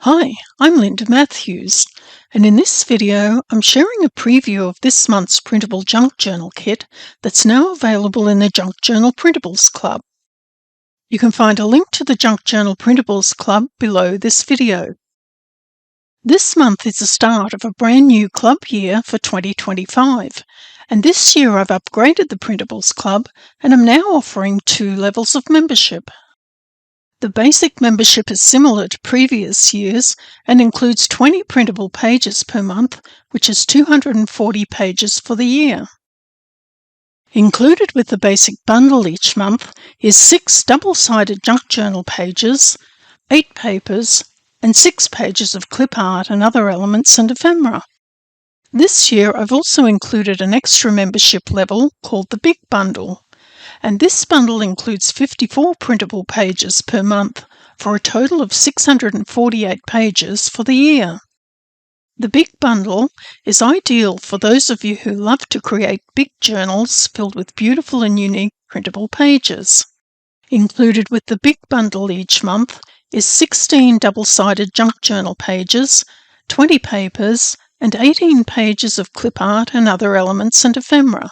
Hi, I'm Linda Matthews, and in this video I'm sharing a preview of this month's printable junk journal kit that's now available in the Junk Journal Printables Club. You can find a link to the Junk Journal Printables Club below this video. This month is the start of a brand new club year for 2025, and this year I've upgraded the Printables Club and am now offering 2 levels of membership. The basic membership is similar to previous years and includes 20 printable pages per month, which is 240 pages for the year. Included with the basic bundle each month is 6 double-sided junk journal pages, 8 papers, and 6 pages of clip art and other elements and ephemera. This year I've also included an extra membership level called the Big Bundle, and this bundle includes 54 printable pages per month for a total of 648 pages for the year. The Big Bundle is ideal for those of you who love to create big journals filled with beautiful and unique printable pages. Included with the Big Bundle each month is 16 double-sided junk journal pages, 20 papers, and 18 pages of clip art and other elements and ephemera.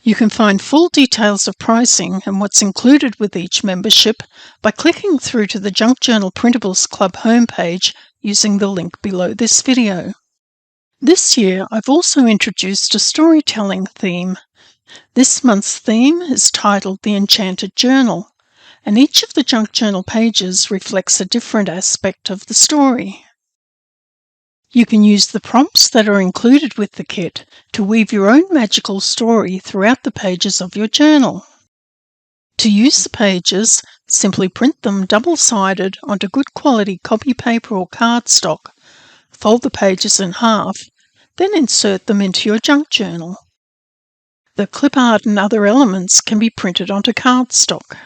You can find full details of pricing and what's included with each membership by clicking through to the Junk Journal Printables Club homepage using the link below this video. This year I've also introduced a storytelling theme. This month's theme is titled The Enchanted Journal, and each of the junk journal pages reflects a different aspect of the story. You can use the prompts that are included with the kit to weave your own magical story throughout the pages of your journal. To use the pages, simply print them double-sided onto good quality copy paper or cardstock, fold the pages in half, then insert them into your junk journal. The clip art and other elements can be printed onto cardstock.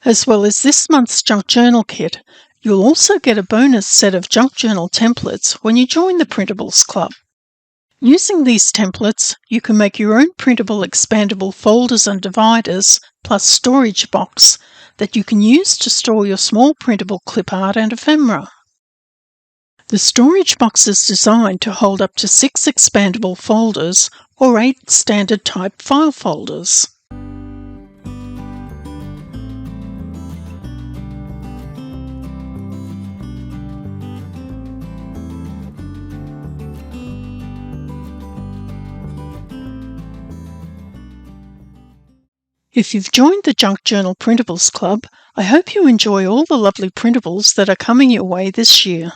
As well as this month's junk journal kit, you'll also get a bonus set of junk journal templates when you join the Printables Club. Using these templates, you can make your own printable expandable folders and dividers, plus storage box, that you can use to store your small printable clip art and ephemera. The storage box is designed to hold up to 6 expandable folders or 8 standard type file folders. If you've joined the Junk Journal Printables Club, I hope you enjoy all the lovely printables that are coming your way this year.